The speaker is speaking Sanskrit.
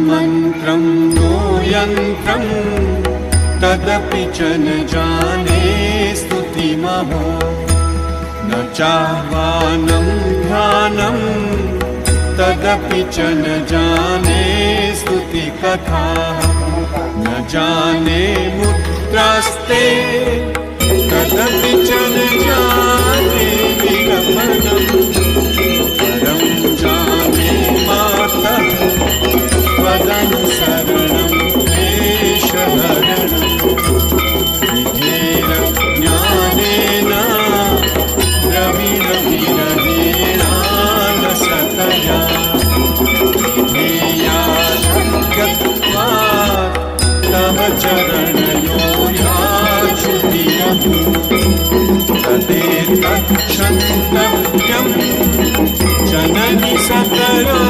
मन्त्रं नो यन्त्रं तदपि च न जाने स्तुतिमहो न चाह्वानं ध्यानं तदपि च न जाने स्तुतिकथा न जाने मुद्रास्ते तदपि च न जाने विरमणम् परं जाने मातः त्वदनुसरणं क्लेशहरणम् विधेन ज्ञानेन द्रविणविरहेणालसतया विधेया शक्यत्वात् तव चरणयोर्याच्युतिरतु तदेतत्क्षन्तव्यं जननि सकरो